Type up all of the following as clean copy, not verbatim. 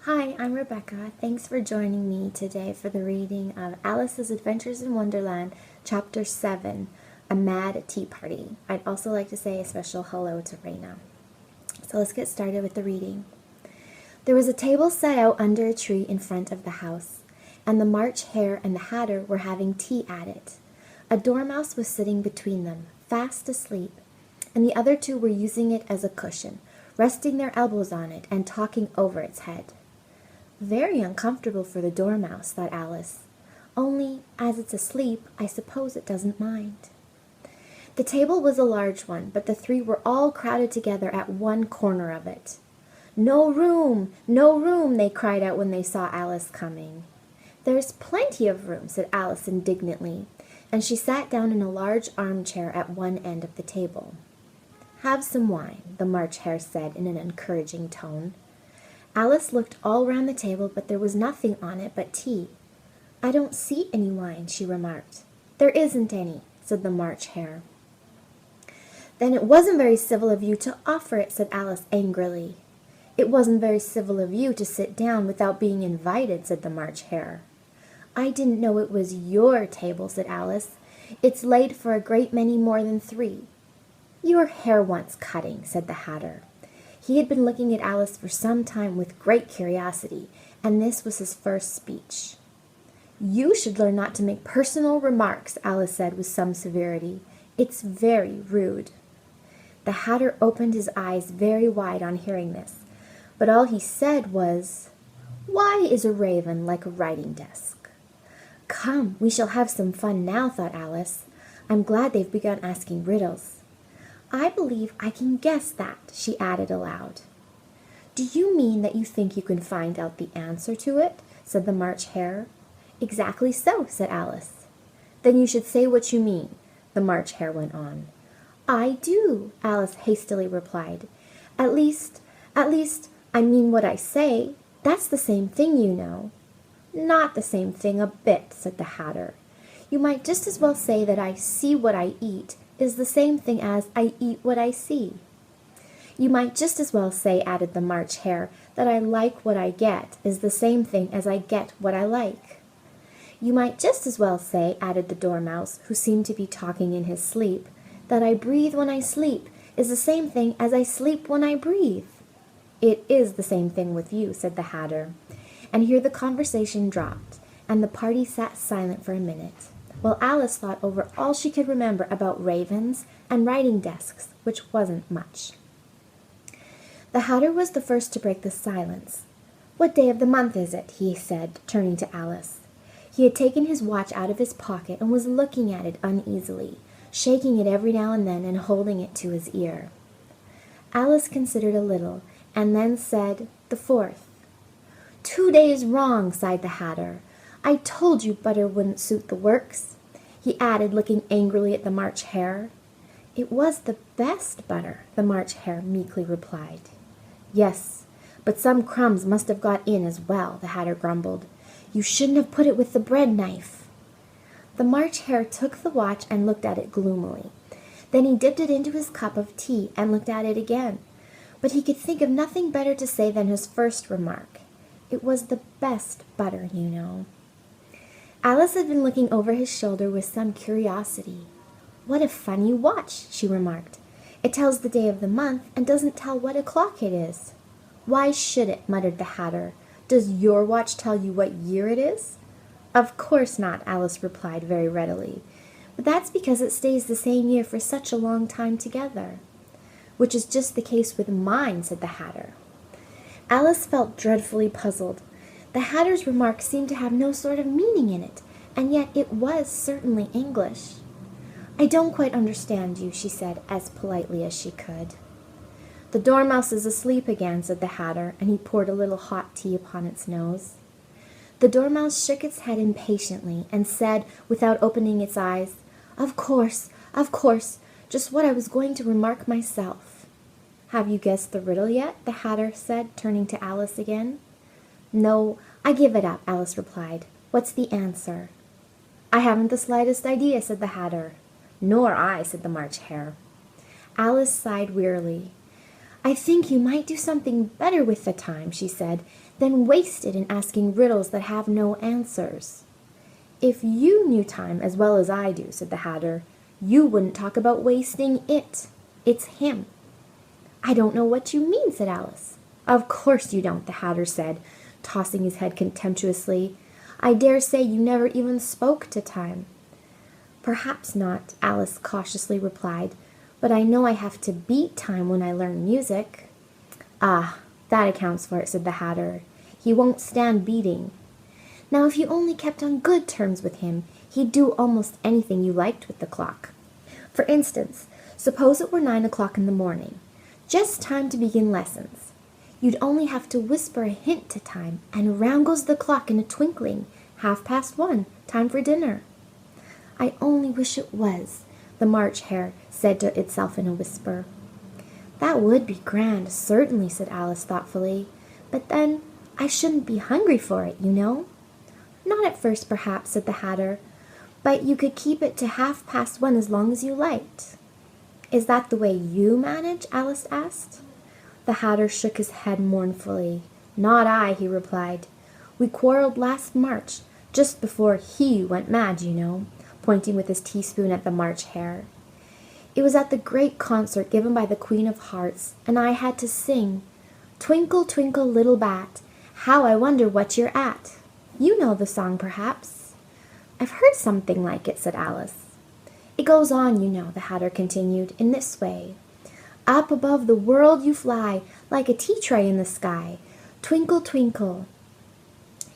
Hi, I'm Rebecca. Thanks for joining me today for the reading of Alice's Adventures in Wonderland, Chapter 7, A Mad Tea Party. I'd also like to say a special hello to Raina. So let's get started with the reading. There was a table set out under a tree in front of the house, and the March Hare and the Hatter were having tea at it. A dormouse was sitting between them, fast asleep, and the other two were using it as a cushion, resting their elbows on it and talking over its head. Very uncomfortable for the dormouse, thought Alice. Only, as it's asleep, I suppose it doesn't mind. The table was a large one, but the three were all crowded together at one corner of it. No room! No room! They cried out when they saw Alice coming. There's plenty of room, said Alice indignantly, and she sat down in a large armchair at one end of the table. Have some wine, the March Hare said in an encouraging tone. Alice looked all round the table, but there was nothing on it but tea. I don't see any wine, she remarked. There isn't any, said the March Hare. Then it wasn't very civil of you to offer it, said Alice angrily. It wasn't very civil of you to sit down without being invited, said the March Hare. I didn't know it was your table, said Alice. It's laid for a great many more than three. Your hair wants cutting, said the Hatter. He had been looking at Alice for some time with great curiosity, and this was his first speech. You should learn not to make personal remarks, Alice said with some severity. It's very rude. The Hatter opened his eyes very wide on hearing this, but all he said was, Why is a raven like a writing desk? Come, we shall have some fun now, thought Alice. I'm glad they've begun asking riddles. I believe I can guess that, she added aloud. Do you mean that you think you can find out the answer to it? Said the March Hare. Exactly so, said Alice. Then you should say what you mean, the March Hare went on. I do, Alice hastily replied. At least, I mean what I say. That's the same thing, you know. Not the same thing a bit, said the Hatter. You might just as well say that I see what I eat is the same thing as I eat what I see. You might just as well say, added the March Hare, that I like what I get is the same thing as I get what I like. You might just as well say, added the Dormouse, who seemed to be talking in his sleep, that I breathe when I sleep is the same thing as I sleep when I breathe. It is the same thing with you, said the Hatter. And here the conversation dropped, and the party sat silent for a minute, while Alice thought over all she could remember about ravens and writing desks, which wasn't much. The Hatter was the first to break the silence. What day of the month is it? He said, turning to Alice. He had taken his watch out of his pocket and was looking at it uneasily, shaking it every now and then and holding it to his ear. Alice considered a little, and then said, the 4th. 2 days wrong, sighed the Hatter. I told you butter wouldn't suit the works, he added, looking angrily at the March Hare. It was the best butter, the March Hare meekly replied. Yes, but some crumbs must have got in as well, the Hatter grumbled. You shouldn't have put it with the bread knife. The March Hare took the watch and looked at it gloomily. Then he dipped it into his cup of tea and looked at it again. But he could think of nothing better to say than his first remark. It was the best butter, you know. Alice had been looking over his shoulder with some curiosity. What a funny watch, she remarked. It tells the day of the month and doesn't tell what o'clock it is. Why should it? Muttered the Hatter. Does your watch tell you what year it is? Of course not, Alice replied very readily. But that's because it stays the same year for such a long time together. Which is just the case with mine, said the Hatter. Alice felt dreadfully puzzled. The Hatter's remark seemed to have no sort of meaning in it, and yet it was certainly English. I don't quite understand you, she said, as politely as she could. The Dormouse is asleep again, said the Hatter, and he poured a little hot tea upon its nose. The Dormouse shook its head impatiently and said, without opening its eyes, of course, just what I was going to remark myself. Have you guessed the riddle yet? The Hatter said, turning to Alice again. No, I give it up, Alice replied. What's the answer? I haven't the slightest idea, said the Hatter. Nor I, said the March Hare. Alice sighed wearily. I think you might do something better with the time, she said, than waste it in asking riddles that have no answers. If you knew time as well as I do, said the Hatter, you wouldn't talk about wasting it. It's him. I don't know what you mean, said Alice. Of course you don't, the Hatter said, tossing his head contemptuously. I dare say you never even spoke to time. Perhaps not, Alice cautiously replied, but I know I have to beat time when I learn music. Ah, that accounts for it, said the Hatter. He won't stand beating. Now, if you only kept on good terms with him, he'd do almost anything you liked with the clock. For instance, suppose it were 9 o'clock in the morning, just time to begin lessons. You'd only have to whisper a hint to time, and round goes the clock in a twinkling. 1:30, time for dinner. I only wish it was, the March Hare said to itself in a whisper. That would be grand, certainly, said Alice thoughtfully. But then I shouldn't be hungry for it, you know. Not at first, perhaps, said the Hatter, but you could keep it to 1:30 as long as you liked. Is that the way you manage? Alice asked. The Hatter shook his head mournfully. Not I, he replied. We quarreled last March, just before he went mad, you know, pointing with his teaspoon at the March Hare. It was at the great concert given by the Queen of Hearts, and I had to sing, Twinkle, twinkle, little bat, how I wonder what you're at. You know the song, perhaps. I've heard something like it, said Alice. It goes on, you know, the Hatter continued, in this way. Up above the world you fly, like a tea tray in the sky. Twinkle, twinkle.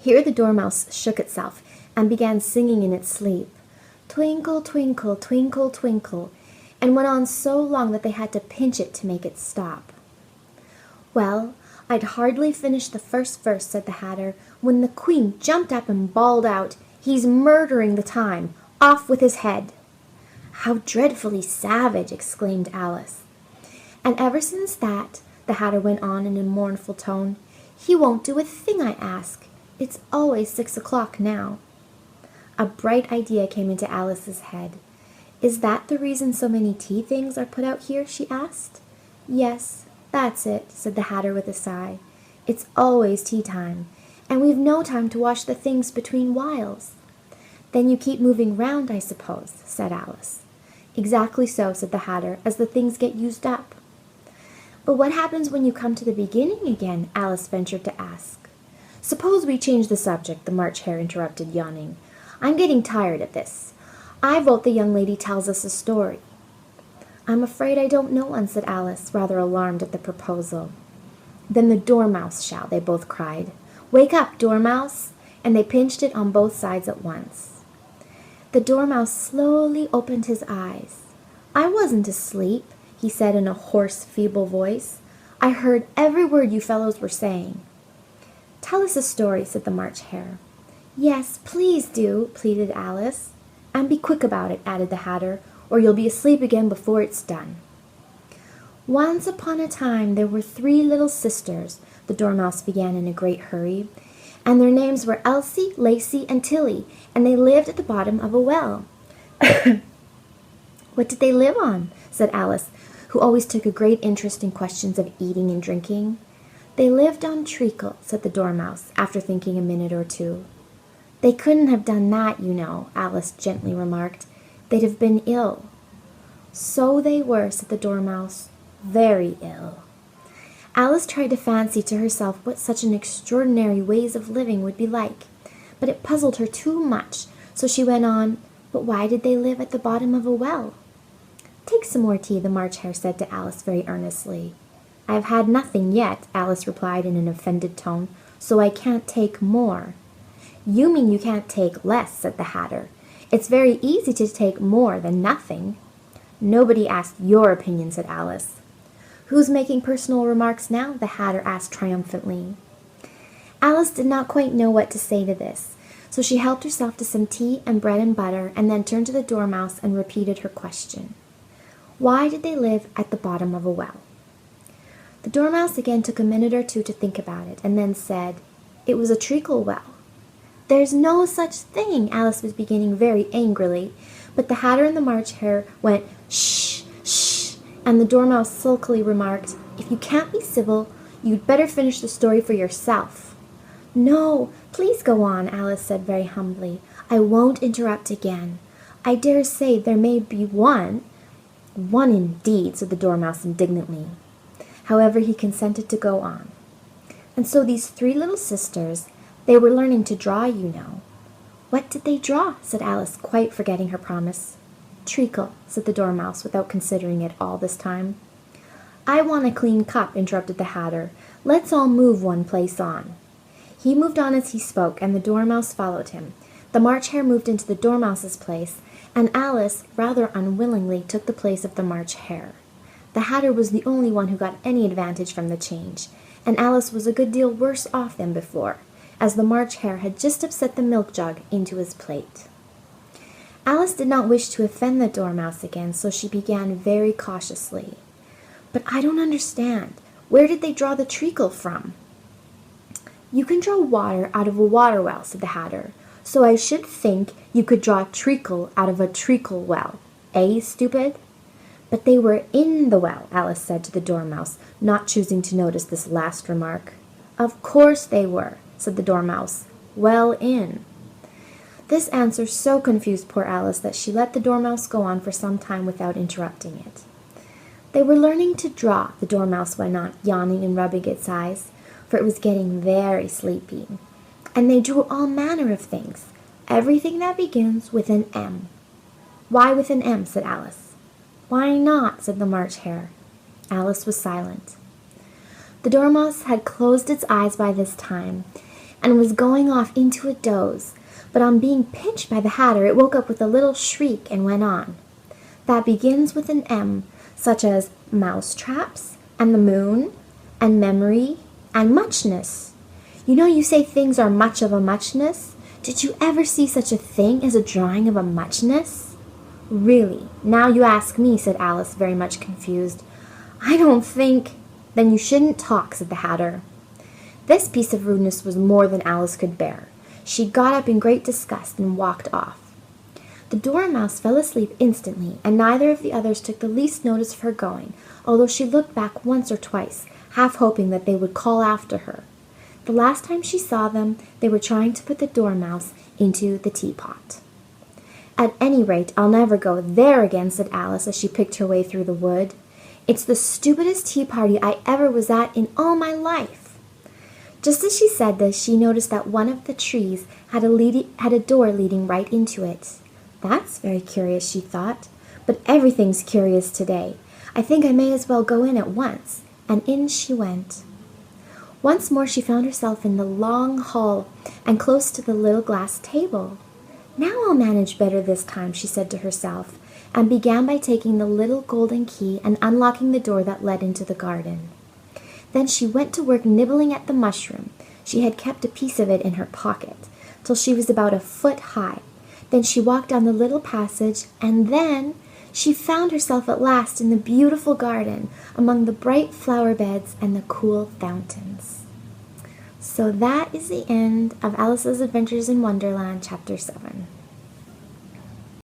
Here the Dormouse shook itself and began singing in its sleep. Twinkle, twinkle, twinkle, twinkle, and went on so long that they had to pinch it to make it stop. Well, I'd hardly finished the first verse, said the Hatter, when the Queen jumped up and bawled out, He's murdering the time! Off with his head! How dreadfully savage! Exclaimed Alice. And ever since that, the Hatter went on in a mournful tone, he won't do a thing I ask. It's always 6 o'clock now. A bright idea came into Alice's head. Is that the reason so many tea things are put out here? She asked. Yes, that's it, said the Hatter with a sigh. It's always tea time, and we've no time to wash the things between whiles. Then you keep moving round, I suppose, said Alice. Exactly so, said the Hatter, as the things get used up. But what happens when you come to the beginning again? Alice ventured to ask. Suppose we change the subject, the March Hare interrupted, yawning. I'm getting tired of this. I vote the young lady tells us a story. I'm afraid I don't know one, said Alice, rather alarmed at the proposal. Then the Dormouse shall, they both cried. Wake up, Dormouse! And they pinched it on both sides at once. The Dormouse slowly opened his eyes. I wasn't asleep, he said in a hoarse, feeble voice. I heard every word you fellows were saying. Tell us a story, said the March Hare. Yes, please do, pleaded Alice. And be quick about it, added the Hatter, or you'll be asleep again before it's done. Once upon a time there were 3 little sisters, the Dormouse began in a great hurry, and their names were Elsie, Lacie, and Tilly, and they lived at the bottom of a well. What did they live on? Said Alice, who always took a great interest in questions of eating and drinking. They lived on treacle, said the Dormouse, after thinking a minute or two. They couldn't have done that, you know, Alice gently remarked. They'd have been ill. So they were, said the Dormouse, very ill. Alice tried to fancy to herself what such an extraordinary ways of living would be like, but it puzzled her too much, so she went on, but why did they live at the bottom of a well? Take some more tea, the March Hare said to Alice very earnestly. I have had nothing yet, Alice replied in an offended tone, so I can't take more. You mean you can't take less, said the Hatter. It's very easy to take more than nothing. Nobody asked your opinion, said Alice. Who's making personal remarks now? The Hatter asked triumphantly. Alice did not quite know what to say to this, so she helped herself to some tea and bread and butter and then turned to the Dormouse and repeated her question. Why did they live at the bottom of a well? The Dormouse again took a minute or two to think about it and then said, It was a treacle well. There's no such thing, Alice was beginning very angrily, but the Hatter and the March Hare went, Shh, shh, and the Dormouse sulkily remarked, "If you can't be civil, you'd better finish the story for yourself." "No, please go on," Alice said very humbly. "I won't interrupt again. I dare say there may be one." "One indeed," said the Dormouse indignantly. However, he consented to go on. "And so these three little sisters, they were learning to draw, you know." "What did they draw?" said Alice, quite forgetting her promise. "Treacle," said the Dormouse, without considering it all this time. "I want a clean cup," interrupted the Hatter. "Let's all move one place on." He moved on as he spoke, and the Dormouse followed him. The March Hare moved into the Dormouse's place, and Alice, rather unwillingly, took the place of the March Hare. The Hatter was the only one who got any advantage from the change, and Alice was a good deal worse off than before, as the March Hare had just upset the milk jug into his plate. Alice did not wish to offend the Dormouse again, so she began very cautiously. "But I don't understand. Where did they draw the treacle from?" "You can draw water out of a water well," said the Hatter, "so I should think you could draw treacle out of a treacle well. Eh, stupid?" "But they were in the well," Alice said to the Dormouse, not choosing to notice this last remark. "Of course they were," said the Dormouse. "Well in." This answer so confused poor Alice that she let the Dormouse go on for some time without interrupting it. "They were learning to draw," the Dormouse went on, yawning and rubbing its eyes, for it was getting very sleepy. "And they drew all manner of things, everything that begins with an M." "Why with an M?" said Alice. "Why not?" said the March Hare. Alice was silent. The Dormouse had closed its eyes by this time, and was going off into a doze, but on being pinched by the Hatter, it woke up with a little shriek and went on. "That begins with an M, such as mouse traps, and the moon, and memory, and muchness. You know you say things are much of a muchness. Did you ever see such a thing as a drawing of a muchness?" "Really, now you ask me," said Alice, very much confused. "I don't think—" "Then you shouldn't talk," said the Hatter. This piece of rudeness was more than Alice could bear. She got up in great disgust and walked off. The Dormouse fell asleep instantly, and neither of the others took the least notice of her going, although she looked back once or twice, half hoping that they would call after her. The last time she saw them, they were trying to put the Dormouse into the teapot. "At any rate, I'll never go there again," said Alice as she picked her way through the wood. "It's the stupidest tea party I ever was at in all my life." Just as she said this, she noticed that one of the trees had a door leading right into it. "That's very curious," she thought, "but everything's curious today. I think I may as well go in at once," and in she went. Once more she found herself in the long hall and close to the little glass table. "Now I'll manage better this time," she said to herself, and began by taking the little golden key and unlocking the door that led into the garden. Then she went to work nibbling at the mushroom. She had kept a piece of it in her pocket, till she was about a foot high. Then she walked down the little passage, and then she found herself at last in the beautiful garden, among the bright flower beds and the cool fountains. So that is the end of Alice's Adventures in Wonderland, Chapter 7.